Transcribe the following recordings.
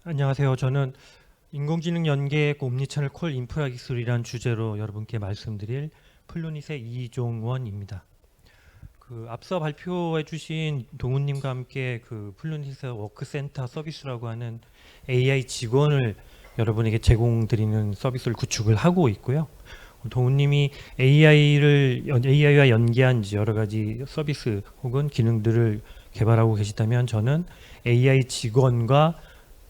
안녕하세요. 저는 인공지능 연계의 옴니채널 콜 인프라 기술이란 주제로 여러분께 말씀드릴 플루닛의 이종원입니다. 앞서 발표해 주신 동훈님과 함께 플루닛의 워크센터 서비스라고 하는 AI 직원을 여러분에게 제공드리는 서비스를 구축을 하고 있고요. 동훈님이 AI와 연계한 여러 가지 서비스 혹은 기능들을 개발하고 계시다면 저는 AI 직원과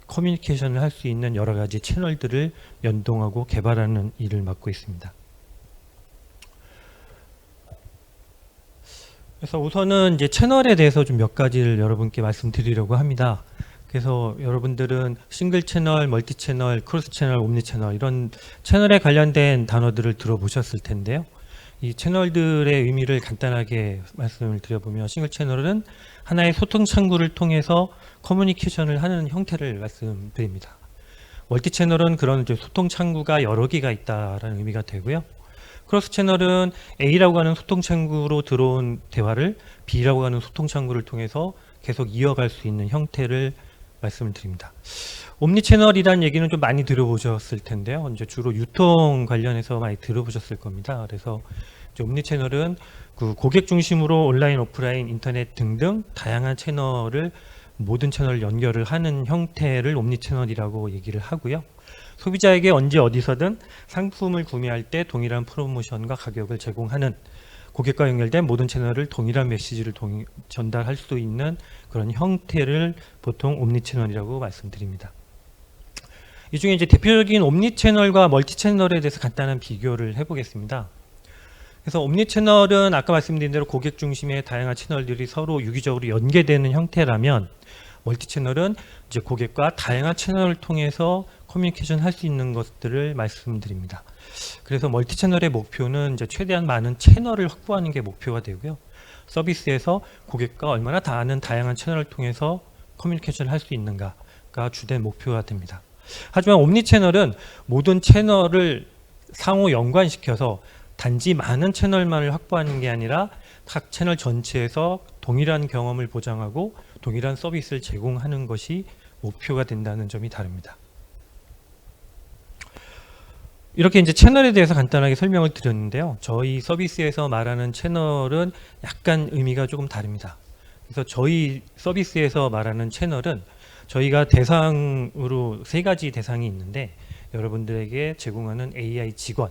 커뮤니케이션을 할 수 있는 여러 가지 채널들을 연동하고 개발하는 일을 맡고 있습니다. 그래서 우선은 이제 채널에 대해서 좀 몇 가지를 여러분께 말씀드리려고 합니다. 그래서 여러분들은 싱글 채널, 멀티 채널, 크로스 채널, 옴니 채널 이런 채널에 관련된 단어들을 들어보셨을 텐데요. 이 채널들의 의미를 간단하게 말씀을 드려보면 싱글 채널은 하나의 소통 창구를 통해서 커뮤니케이션을 하는 형태를 말씀드립니다. 멀티 채널은 그런 소통 창구가 여러 개가 있다라는 의미가 되고요. 크로스 채널은 A라고 하는 소통 창구로 들어온 대화를 B라고 하는 소통 창구를 통해서 계속 이어갈 수 있는 형태를 말씀을 드립니다. 옴니 채널이라는 얘기는 좀 많이 들어보셨을 텐데요. 이제 주로 유통 관련해서 많이 들어보셨을 겁니다. 그래서 옴니 채널은 고객 중심으로 온라인, 오프라인, 인터넷 등등 다양한 채널을 모든 채널 연결을 하는 형태를 옴니 채널이라고 얘기를 하고요. 소비자에게 언제 어디서든 상품을 구매할 때 동일한 프로모션과 가격을 제공하는 고객과 연결된 모든 채널을 동일한 메시지를 전달할 수 있는 그런 형태를 보통 옴니 채널이라고 말씀드립니다. 이 중에 이제 대표적인 옴니 채널과 멀티 채널에 대해서 간단한 비교를 해보겠습니다. 그래서 옴니 채널은 아까 말씀드린 대로 고객 중심의 다양한 채널들이 서로 유기적으로 연계되는 형태라면 멀티 채널은 이제 고객과 다양한 채널을 통해서 커뮤니케이션 할 수 있는 것들을 말씀드립니다. 그래서 멀티 채널의 목표는 이제 최대한 많은 채널을 확보하는 게 목표가 되고요. 서비스에서 고객과 얼마나 다양한 채널을 통해서 커뮤니케이션을 할 수 있는가가 주된 목표가 됩니다. 하지만 옴니 채널은 모든 채널을 상호 연관시켜서 단지 많은 채널만을 확보하는 게 아니라 각 채널 전체에서 동일한 경험을 보장하고 동일한 서비스를 제공하는 것이 목표가 된다는 점이 다릅니다. 이렇게 이제 채널에 대해서 간단하게 설명을 드렸는데요. 저희 서비스에서 말하는 채널은 약간 의미가 조금 다릅니다. 그래서 저희 서비스에서 말하는 채널은 저희가 대상으로 3가지 대상이 있는데 여러분들에게 제공하는 AI 직원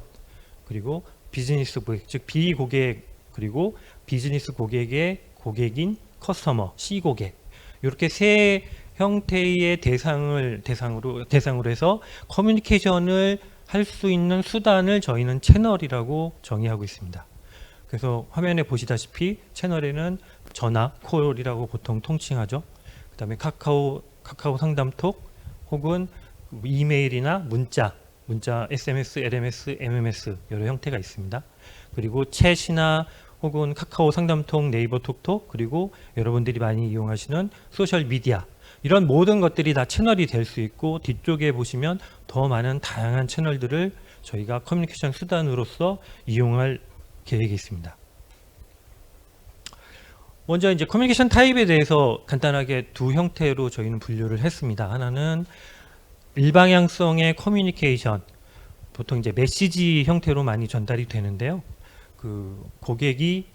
그리고 비즈니스 고객, 즉 비고객 그리고 비즈니스 고객의 고객인 커스터머, C고객 이렇게 3 형태의 대상으로 해서 커뮤니케이션을 할 수 있는 수단을 저희는 채널이라고 정의하고 있습니다. 그래서 화면에 보시다시피 채널에는 전화, 콜이라고 보통 통칭하죠. 그 다음에 카카오 상담톡 혹은 이메일이나 문자 SMS, LMS, MMS 여러 형태가 있습니다. 그리고 챗이나 혹은 카카오 상담통, 네이버 톡톡 그리고 여러분들이 많이 이용하시는 소셜 미디어 이런 모든 것들이 다 채널이 될 수 있고 뒤쪽에 보시면 더 많은 다양한 채널들을 저희가 커뮤니케이션 수단으로서 이용할 계획이 있습니다. 먼저 이제 커뮤니케이션 타입에 대해서 간단하게 2 형태로 저희는 분류를 했습니다. 하나는 일방향성의 커뮤니케이션, 보통 이제 메시지 형태로 많이 전달이 되는데요. 고객이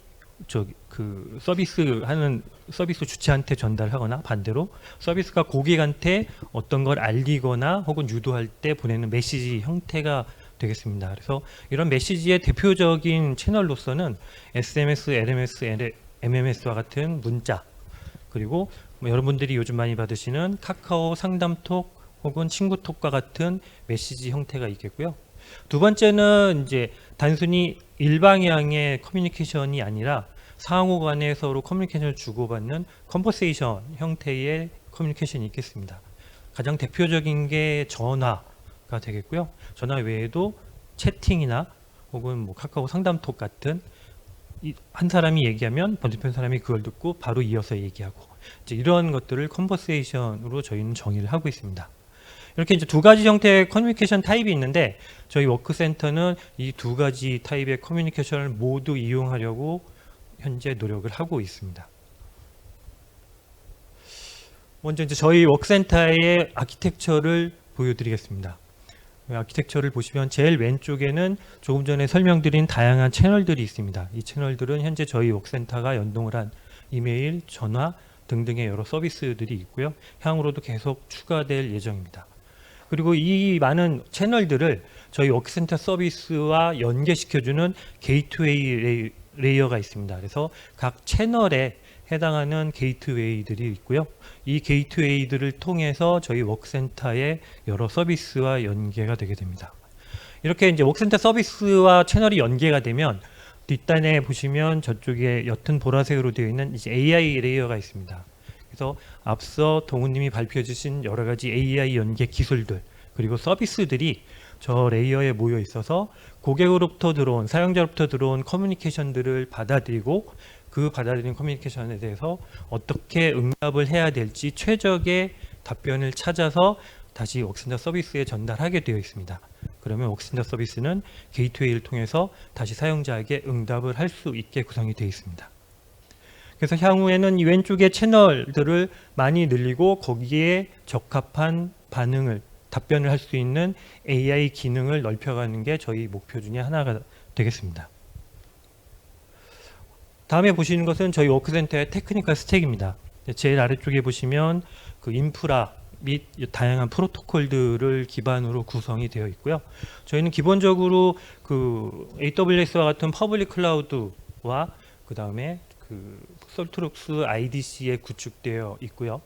서비스 주체한테 전달하거나 반대로 서비스가 고객한테 어떤 걸 알리거나 혹은 유도할 때 보내는 메시지 형태가 되겠습니다. 그래서 이런 메시지의 대표적인 채널로서는 SMS, LMS, MMS와 같은 문자 그리고 여러분들이 요즘 많이 받으시는 카카오 상담톡 혹은 친구톡과 같은 메시지 형태가 있겠고요. 2번째는 이제 단순히 일방향의 커뮤니케이션이 아니라 상호 간에 서로 커뮤니케이션을 주고받는 컨버세이션 형태의 커뮤니케이션이 있겠습니다. 가장 대표적인 게 전화가 되겠고요. 전화 외에도 채팅이나 혹은 카카오 상담톡 같은 한 사람이 얘기하면 반대편 사람이 그걸 듣고 바로 이어서 얘기하고 이제 이런 것들을 컨버세이션으로 저희는 정의를 하고 있습니다. 이렇게 이제 2가지 형태의 커뮤니케이션 타입이 있는데 저희 워크센터는 이 2가지 타입의 커뮤니케이션을 모두 이용하려고 현재 노력을 하고 있습니다. 먼저 이제 저희 워크센터의 아키텍처를 보여드리겠습니다. 아키텍처를 보시면 제일 왼쪽에는 조금 전에 설명드린 다양한 채널들이 있습니다. 이 채널들은 현재 저희 워크센터가 연동을 한 이메일, 전화 등등의 여러 서비스들이 있고요. 향후로도 계속 추가될 예정입니다. 그리고 이 많은 채널들을 저희 워크센터 서비스와 연계시켜주는 게이트웨이 레이어가 있습니다. 그래서 각 채널에 해당하는 게이트웨이들이 있고요. 이 게이트웨이들을 통해서 저희 워크센터의 여러 서비스와 연계가 되게 됩니다. 이렇게 이제 워크센터 서비스와 채널이 연계가 되면 뒷단에 보시면 저쪽에 옅은 보라색으로 되어 있는 이제 AI 레이어가 있습니다. 그래서 앞서 동훈님이 발표해 주신 여러 가지 AI 연계 기술들 그리고 서비스들이 저 레이어에 모여 있어서 고객으로부터 들어온 사용자로부터 들어온 커뮤니케이션들을 받아들이고 그 받아들인 커뮤니케이션에 대해서 어떻게 응답을 해야 될지 최적의 답변을 찾아서 다시 워크센터 서비스에 전달하게 되어 있습니다. 그러면 워크센터 서비스는 게이트웨이를 통해서 다시 사용자에게 응답을 할 수 있게 구성이 되어 있습니다. 그래서 향후에는 이 왼쪽의 채널들을 많이 늘리고 거기에 적합한 답변을 할 수 있는 AI 기능을 넓혀가는 게 저희 목표 중에 하나가 되겠습니다. 다음에 보시는 것은 저희 워크센터의 테크니컬 스택입니다. 제일 아래쪽에 보시면 그 인프라 및 다양한 프로토콜들을 기반으로 구성이 되어 있고요. 저희는 기본적으로 그 AWS와 같은 퍼블릭 클라우드와 그 다음에 그 솔트룩스 IDC에 구축되어 있고요.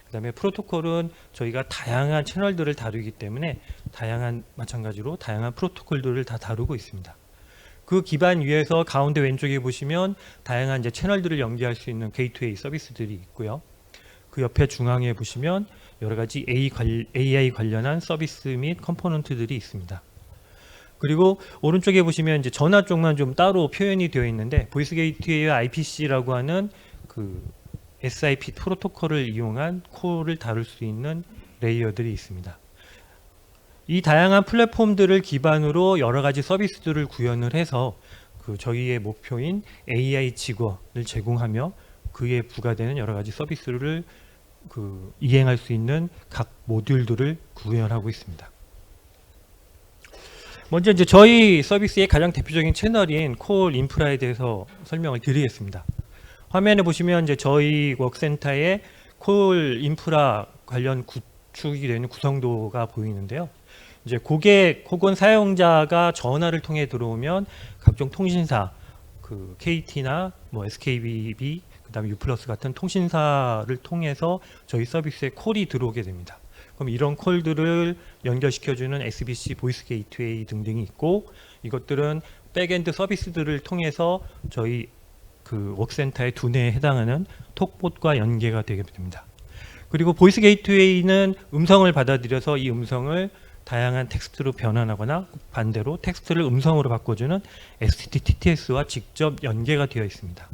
그 다음에 프로토콜은 저희가 다양한 채널들을 다루기 때문에 마찬가지로 다양한 프로토콜들을 다 다루고 있습니다. 그 기반 위에서 가운데 왼쪽에 보시면 다양한 이제 채널들을 연계할 수 있는 게이트웨이 서비스들이 있고요. 그 옆에 중앙에 보시면 여러 가지 AI 관련한 서비스 및 컴포넌트들이 있습니다. 그리고 오른쪽에 보시면 이제 전화 쪽만 좀 따로 표현이 되어 있는데 보이스 게이트웨이와 IPC라고 하는 그 SIP 프로토콜을 이용한 콜을 다룰 수 있는 레이어들이 있습니다. 이 다양한 플랫폼들을 기반으로 여러 가지 서비스들을 구현을 해서 그 저희의 목표인 AI 직원을 제공하며 그에 부과되는 여러 가지 서비스를 이행할 수 있는 각 모듈들을 구현하고 있습니다. 먼저 이제 저희 서비스의 가장 대표적인 채널인 콜 인프라에 대해서 설명을 드리겠습니다. 화면에 보시면 이제 저희 워크센터의 콜 인프라 관련 구축이 되는 구성도가 보이는데요. 이제 고객 혹은 사용자가 전화를 통해 들어오면 각종 통신사, 그 KT나 뭐 SKBB, 그다음에 U+ 같은 통신사를 통해서 저희 서비스에 콜이 들어오게 됩니다. 그럼 이런 콜들을 연결시켜주는 SBC, 보이스 게이트웨이 등등이 있고 이것들은 백엔드 서비스들을 통해서 저희 그 워크센터의 두뇌에 해당하는 톡봇과 연계가 되게 됩니다. 그리고 보이스 게이트웨이는 음성을 받아들여서 이 음성을 다양한 텍스트로 변환하거나 반대로 텍스트를 음성으로 바꿔주는 STTTS와 직접 연계가 되어 있습니다.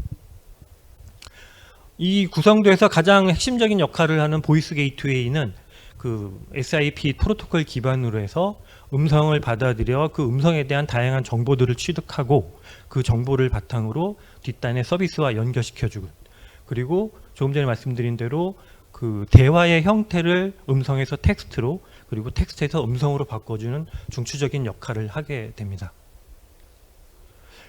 이 구성도에서 가장 핵심적인 역할을 하는 보이스 게이트웨이는 그 SIP 프로토콜 기반으로 해서 음성을 받아들여 그 음성에 대한 다양한 정보들을 취득하고 그 정보를 바탕으로 뒷단의 서비스와 연결시켜주고 그리고 조금 전에 말씀드린 대로 그 대화의 형태를 음성에서 텍스트로 그리고 텍스트에서 음성으로 바꿔주는 중추적인 역할을 하게 됩니다.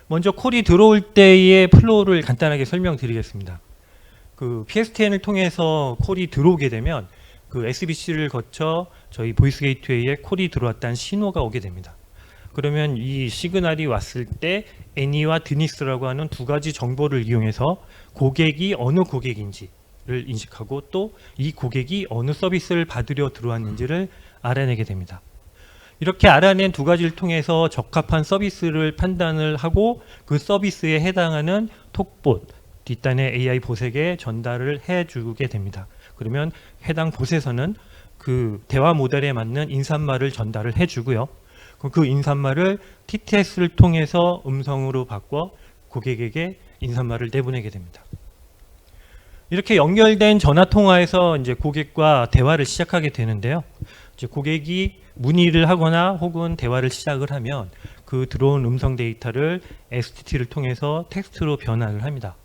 먼저 콜이 들어올 때의 플로우를 간단하게 설명드리겠습니다. 그 PSTN을 통해서 콜이 들어오게 되면 그 SBC를 거쳐 저희 보이스 게이트웨이에 콜이 들어왔다는 신호가 오게 됩니다. 그러면 이 시그널이 왔을 때 애니와 드니스라고 하는 두 가지 정보를 이용해서 고객이 어느 고객인지를 인식하고 또 이 고객이 어느 서비스를 받으려 들어왔는지를 알아내게 됩니다. 이렇게 알아낸 두 가지를 통해서 적합한 서비스를 판단을 하고 그 서비스에 해당하는 톡봇, 뒷단의 AI 봇에게 전달을 해주게 됩니다. 그러면 해당 봇에서는 그 대화 모델에 맞는 인사말을 전달을 해주고요. 그 인사말을 TTS를 통해서 음성으로 바꿔 고객에게 인사말을 내보내게 됩니다. 이렇게 연결된 전화 통화에서 이제 고객과 대화를 시작하게 되는데요. 이제 고객이 문의를 하거나 혹은 대화를 시작을 하면 그 들어온 음성 데이터를 STT를 통해서 텍스트로 변환을 합니다.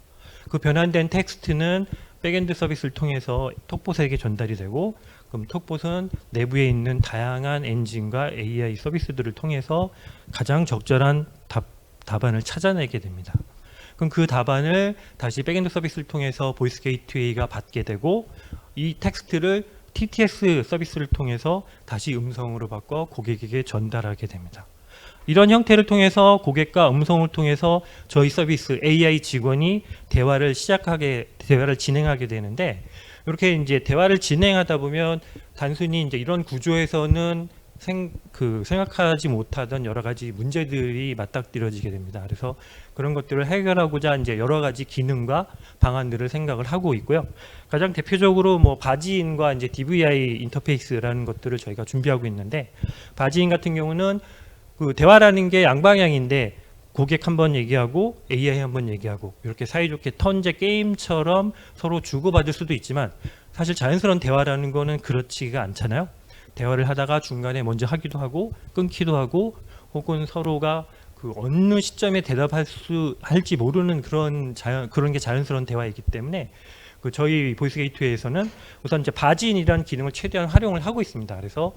그 변환된 텍스트는 백엔드 서비스를 통해서 톡봇에게 전달이 되고, 그럼 톡봇은 내부에 있는 다양한 엔진과 AI 서비스들을 통해서 가장 적절한 답안을 찾아내게 됩니다. 그럼 그 답안을 다시 백엔드 서비스를 통해서 보이스 게이트웨이가 받게 되고, 이 텍스트를 TTS 서비스를 통해서 다시 음성으로 바꿔 고객에게 전달하게 됩니다. 이런 형태를 통해서 고객과 음성을 통해서 저희 서비스 AI 직원이 대화를 진행하게 되는데, 이렇게 이제 대화를 진행하다 보면 단순히 이제 이런 구조에서는 생각하지 못하던 여러 가지 문제들이 맞닥뜨려지게 됩니다. 그래서 그런 것들을 해결하고자 이제 여러 가지 기능과 방안들을 생각을 하고 있고요. 가장 대표적으로 뭐 바지인과 이제 DVI 인터페이스라는 것들을 저희가 준비하고 있는데, 바지인 같은 경우는 그 대화라는 게 양방향인데 고객 한번 얘기하고 AI 한번 얘기하고 이렇게 사이좋게 턴제 게임처럼 서로 주고받을 수도 있지만, 사실 자연스러운 대화라는 거는 그렇지가 않잖아요. 대화를 하다가 중간에 먼저 하기도 하고 끊기도 하고, 혹은 서로가 그 어느 시점에 할지 모르는 그런 게 자연스러운 대화이기 때문에, 그 저희 보이스 게이트웨이에서는 우선 이제 바지인이라는 기능을 최대한 활용을 하고 있습니다. 그래서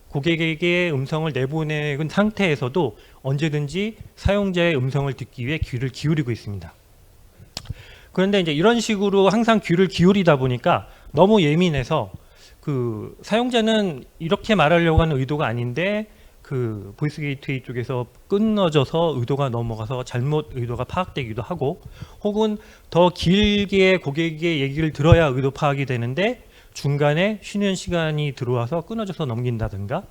고객에게 음성을 내보내는 상태에서도 언제든지 사용자의 음성을 듣기 위해 귀를 기울이고 있습니다. 그런데 이제 이런 식으로 항상 귀를 기울이다 보니까 너무 예민해서 그 사용자는 이렇게 말하려고 하는 의도가 아닌데 그 보이스 게이트웨이 쪽에서 끊어져서 의도가 넘어가서 잘못 의도가 파악되기도 하고, 혹은 더 길게 고객의 얘기를 들어야 의도 파악이 되는데 중간에 쉬는 시간이 들어와서 끊어져서 넘긴다든가,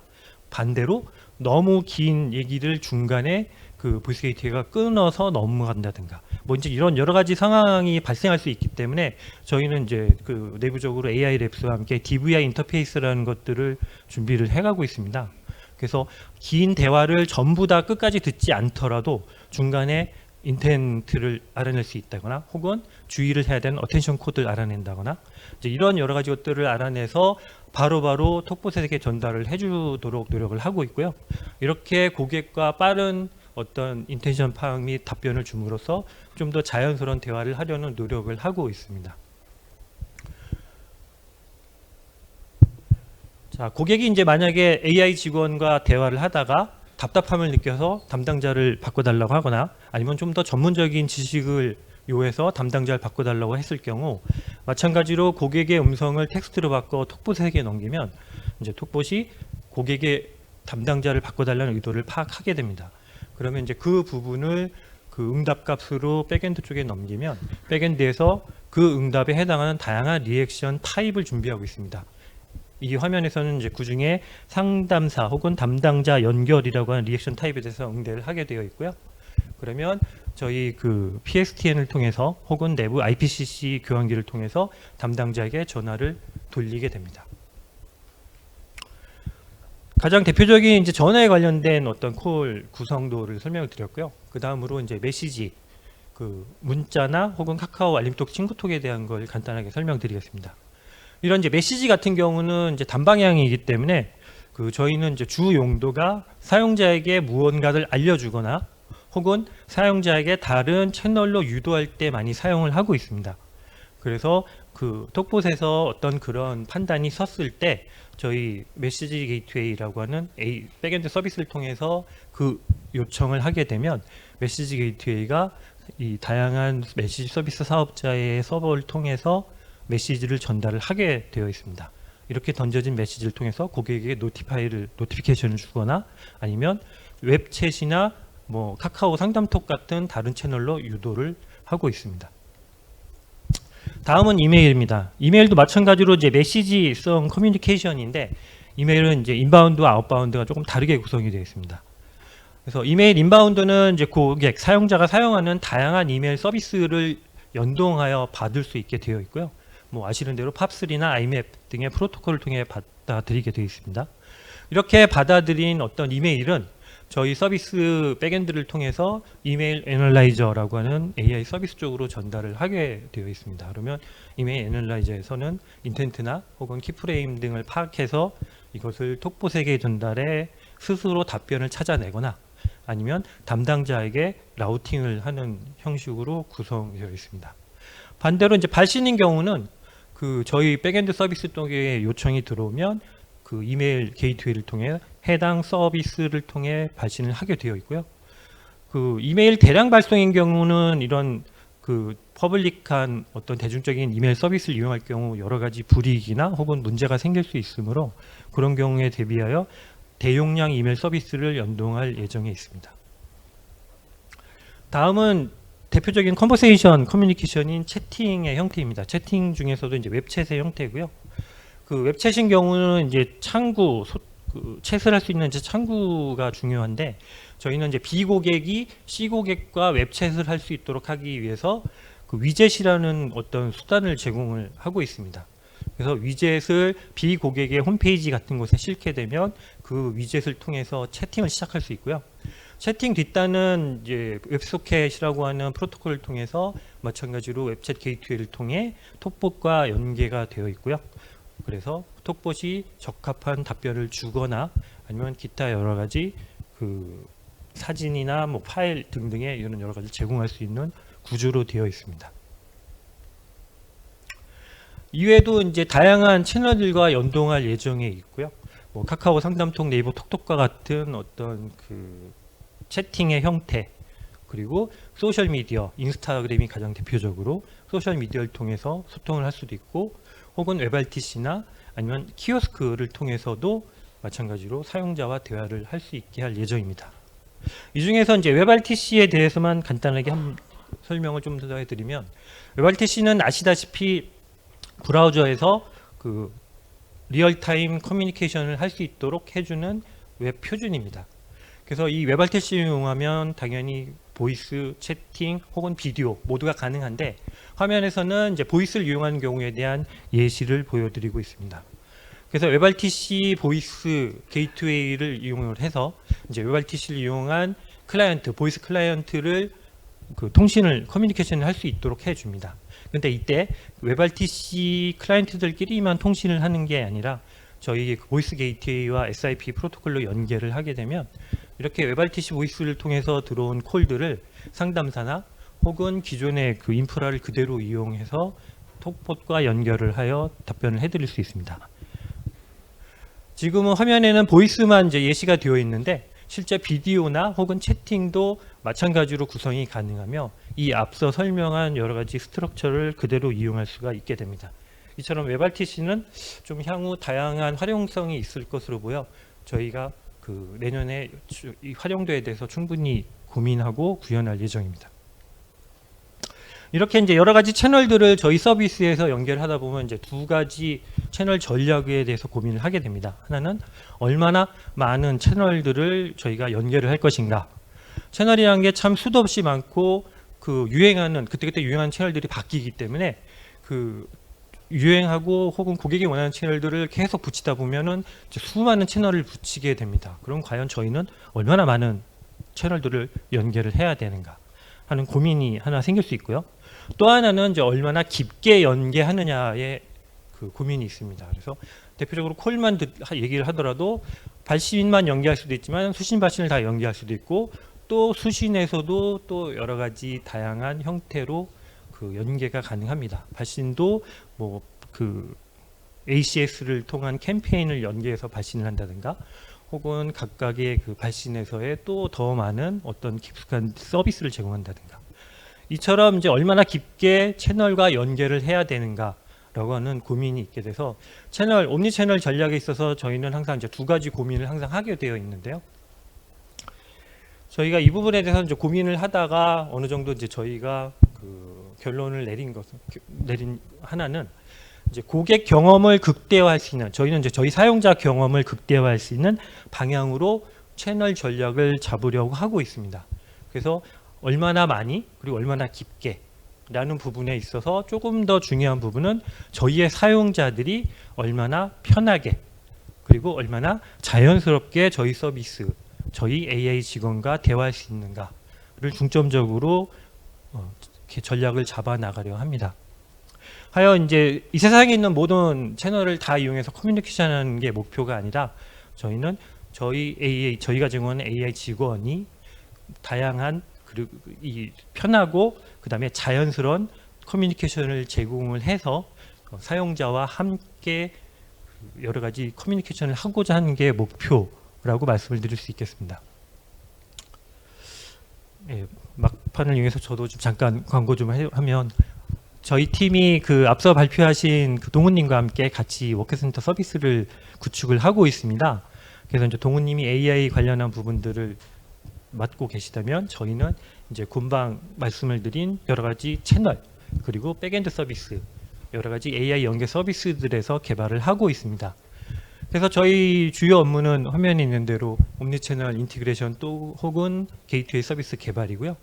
반대로 너무 긴 얘기를 중간에 그 보이스 게이트웨이가 끊어서 넘어간다든가, 뭐 이제 이런 여러 가지 상황이 발생할 수 있기 때문에 저희는 이제 그 내부적으로 AI 랩스와 함께 DVI 인터페이스라는 것들을 준비를 해가고 있습니다. 그래서 긴 대화를 전부 다 끝까지 듣지 않더라도 중간에 인텐트를 알아낼 수 있다거나, 혹은 주의를 해야 되는 어텐션 코드를 알아낸다거나, 이제 이런 여러 가지 것들을 알아내서 바로바로 톡봇에게 전달을 해주도록 노력을 하고 있고요. 이렇게 고객과 빠른 어떤 인텐션 파악 및 답변을 줌으로써 좀 더 자연스러운 대화를 하려는 노력을 하고 있습니다. 자, 고객이 이제 만약에 AI 직원과 대화를 하다가 답답함을 느껴서 담당자를 바꿔달라고 하거나, 아니면 좀 더 전문적인 지식을 요해서 담당자를 바꿔달라고 했을 경우, 마찬가지로 고객의 음성을 텍스트로 바꿔 톡봇에게 넘기면 이제 톡봇이 고객의 담당자를 바꿔달라는 의도를 파악하게 됩니다. 그러면 이제 그 부분을 그 응답 값으로 백엔드 쪽에 넘기면 백엔드에서 그 응답에 해당하는 다양한 리액션 타입을 준비하고 있습니다. 이 화면에서는 이제 그 중에 상담사 혹은 담당자 연결이라고 하는 리액션 타입에 대해서 응대를 하게 되어 있고요. 그러면 저희 그 PSTN을 통해서 혹은 내부 IPCC 교환기를 통해서 담당자에게 전화를 돌리게 됩니다. 가장 대표적인 이제 전화에 관련된 어떤 콜 구성도를 설명을 드렸고요. 그 다음으로 이제 메시지, 그 문자나 혹은 카카오 알림톡, 친구톡에 대한 걸 간단하게 설명드리겠습니다. 이런 이제 메시지 같은 경우는 이제 단방향이기 때문에 그 저희는 이제 주 용도가 사용자에게 무언가를 알려주거나 혹은 사용자에게 다른 채널로 유도할 때 많이 사용을 하고 있습니다. 그래서 그 톡봇에서 어떤 그런 판단이 섰을 때 저희 메시지 게이트웨이라고 하는 백엔드 서비스를 통해서 그 요청을 하게 되면 메시지 게이트웨이가 이 다양한 메시지 서비스 사업자의 서버를 통해서 메시지를 전달을 하게 되어 있습니다. 이렇게 던져진 메시지를 통해서 고객에게 노티피케이션을 주거나, 아니면 웹챗이나 뭐 카카오 상담톡 같은 다른 채널로 유도를 하고 있습니다. 다음은 이메일입니다. 이메일도 마찬가지로 이제 메시지성 커뮤니케이션인데, 이메일은 이제 인바운드와 아웃바운드가 조금 다르게 구성이 되어 있습니다. 그래서 이메일 인바운드는 이제 고객, 사용자가 사용하는 다양한 이메일 서비스를 연동하여 받을 수 있게 되어 있고요. 뭐 아시는 대로 팝3나 아이맵 등의 프로토콜을 통해 받아들이게 되어 있습니다. 이렇게 받아들인 어떤 이메일은 저희 서비스 백엔드를 통해서 이메일 애널라이저라고 하는 AI 서비스 쪽으로 전달을 하게 되어 있습니다. 그러면 이메일 애널라이저에서는 인텐트나 혹은 키프레임 등을 파악해서 이것을 톡봇에게 전달해 스스로 답변을 찾아내거나, 아니면 담당자에게 라우팅을 하는 형식으로 구성되어 있습니다. 반대로 이제 발신인 경우는 그 저희 백엔드 서비스 쪽에 요청이 들어오면 그 이메일 게이트웨이를 통해 해당 서비스를 통해 발신을 하게 되어 있고요. 그 이메일 대량 발송인 경우는 이런 그 퍼블릭한 어떤 대중적인 이메일 서비스를 이용할 경우 여러 가지 불이익이나 혹은 문제가 생길 수 있으므로 그런 경우에 대비하여 대용량 이메일 서비스를 연동할 예정에 있습니다. 다음은 대표적인 컨버세이션 커뮤니케이션인 채팅의 형태입니다. 채팅 중에서도 이제 웹챗의 형태고요. 그 웹챗인 경우는 이제 창구, 그 챗을 할 수 있는 이제 창구가 중요한데 저희는 이제 B 고객이 C 고객과 웹챗을 할 수 있도록 하기 위해서 그 위젯이라는 어떤 수단을 제공을 하고 있습니다. 그래서 위젯을 B 고객의 홈페이지 같은 곳에 싣게 되면 그 위젯을 통해서 채팅을 시작할 수 있고요. 채팅 뒷단은 이제 웹소켓이라고 하는 프로토콜을 통해서 마찬가지로 웹챗 게이트웨이를 통해 톡봇과 연계가 되어 있고요. 그래서 톡봇이 적합한 답변을 주거나 아니면 기타 여러 가지 그 사진이나 뭐 파일 등등의 이런 여러 가지 제공할 수 있는 구조로 되어 있습니다. 이외에도 이제 다양한 채널들과 연동할 예정에 있고요. 뭐 카카오 상담통, 네이버 톡톡과 같은 어떤 그 채팅의 형태, 그리고 소셜 미디어, 인스타그램이 가장 대표적으로 소셜 미디어를 통해서 소통을 할 수도 있고, 혹은 웹RTC나 아니면 키오스크를 통해서도 마찬가지로 사용자와 대화를 할 수 있게 할 예정입니다. 이 중에서 이제 웹RTC에 대해서만 간단하게 설명을 좀 더 해드리면, 웹RTC는 아시다시피 브라우저에서 그 리얼타임 커뮤니케이션을 할 수 있도록 해주는 웹 표준입니다. 그래서 이 웹RTC를 이용하면 당연히 보이스, 채팅 혹은 비디오 모두가 가능한데, 화면에서는 이제 보이스를 이용하는 경우에 대한 예시를 보여드리고 있습니다. 그래서 웹RTC 보이스 게이트웨이를 이용을 해서 이제 웹RTC를 이용한 클라이언트, 보이스 클라이언트를 그 통신을, 커뮤니케이션을 할 수 있도록 해줍니다. 근데 이때 웹RTC 클라이언트들끼리만 통신을 하는 게 아니라 저희 보이스 게이트웨이와 SIP 프로토콜로 연계를 하게 되면 이렇게 웹RTC 보이스를 통해서 들어온 콜들을 상담사나 혹은 기존의 그 인프라를 그대로 이용해서 톡봇과 연결을 하여 답변을 해드릴 수 있습니다. 지금은 화면에는 보이스만 이제 예시가 되어 있는데 실제 비디오나 혹은 채팅도 마찬가지로 구성이 가능하며 이 앞서 설명한 여러 가지 스트럭처를 그대로 이용할 수가 있게 됩니다. 이처럼 웹RTC는 좀 향후 다양한 활용성이 있을 것으로 보여 저희가 그 내년에 이 활용도에 대해서 충분히 고민하고 구현할 예정입니다. 이렇게 이제 여러 가지 채널들을 저희 서비스에서 연결하다 보면 이제 두 가지 채널 전략에 대해서 고민을 하게 됩니다. 하나는 얼마나 많은 채널들을 저희가 연결을 할 것인가. 채널이라는 게 참 수도 없이 많고 그 유행하는 그때그때 유행하는 채널들이 바뀌기 때문에 그 유행하고 혹은 고객이 원하는 채널들을 계속 붙이다 보면은 수많은 채널을 붙이게 됩니다. 그럼 과연 저희는 얼마나 많은 채널들을 연결을 해야 되는가 하는 고민이 하나 생길 수 있고요. 또 하나는 이제 얼마나 깊게 연계하느냐의 그 고민이 있습니다. 그래서 대표적으로 콜만 얘기를 하더라도 발신만 연계할 수도 있지만 수신 발신을 다 연계할 수도 있고, 또 수신에서도 또 여러 가지 다양한 형태로 그 연계가 가능합니다. 발신도 뭐 그 ACS를 통한 캠페인을 연계해서 발신을 한다든가, 혹은 각각의 그 발신에서의 또 더 많은 어떤 깊숙한 서비스를 제공한다든가, 이처럼 이제 얼마나 깊게 채널과 연계를 해야 되는가라고 하는 고민이 있게 돼서 채널, 옴니 채널 전략에 있어서 저희는 항상 이제 두 가지 고민을 항상 하게 되어 있는데요. 저희가 이 부분에 대해서 이제 고민을 하다가 어느 정도 이제 저희가 그 결론을 내린 하나는 이제 고객 경험을 극대화할 수 있는, 저희는 이제 저희 사용자 경험을 극대화할 수 있는 방향으로 채널 전략을 잡으려고 하고 있습니다. 그래서 얼마나 많이 그리고 얼마나 깊게 라는 부분에 있어서 조금 더 중요한 부분은 저희의 사용자들이 얼마나 편하게 그리고 얼마나 자연스럽게 저희 서비스, 저희 AI 직원과 대화할 수 있는가를 중점적으로 이렇게 전략을 잡아 나가려 합니다. 하여 이제 이 세상에 있는 모든 채널을 다 이용해서 커뮤니케이션하는 게 목표가 아니라 저희는 저희 AI, 저희가 제공하는 AI 직원이 다양한 그리고 이 편하고 그 다음에 자연스러운 커뮤니케이션을 제공을 해서 사용자와 함께 여러 가지 커뮤니케이션을 하고자 하는 게 목표라고 말씀을 드릴 수 있겠습니다. 예, 막판을 이용해서 저도 좀 잠깐 광고 좀 하면, 저희 팀이 그 앞서 발표하신 그 동훈님과 함께 같이 워크센터 서비스를 구축을 하고 있습니다. 그래서 이제 동훈님이 AI 관련한 부분들을 맡고 계시다면, 저희는 이제 금방 말씀을 드린 여러 가지 채널, 그리고 백엔드 서비스, 여러 가지 AI 연계 서비스들에서 개발을 하고 있습니다. 그래서 저희 주요 업무는 화면에 있는 대로 옴니채널 인티그레이션 또 혹은 게이트웨이 서비스 개발이고요.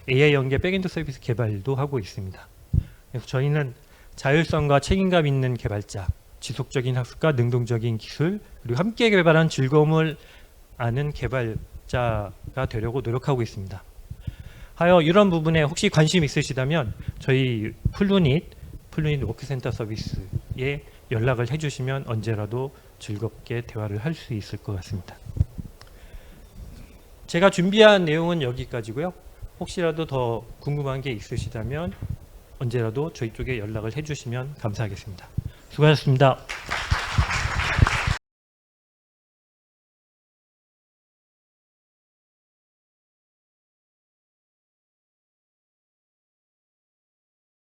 AI 연계 백엔드 서비스 개발도 하고 있습니다. 그래서 저희는 자율성과 책임감 있는 개발자, 지속적인 학습과 능동적인 기술, 그리고 함께 개발한 즐거움을 아는 개발자가 되려고 노력하고 있습니다. 하여 이런 부분에 혹시 관심 있으시다면 저희 플루닛 워크센터 서비스에 연락을 해주시면 언제라도 즐겁게 대화를 할 수 있을 것 같습니다. 제가 준비한 내용은 여기까지고요. 혹시라도 더 궁금한 게 있으시다면 언제라도 저희 쪽에 연락을 해주시면 감사하겠습니다. 수고하셨습니다.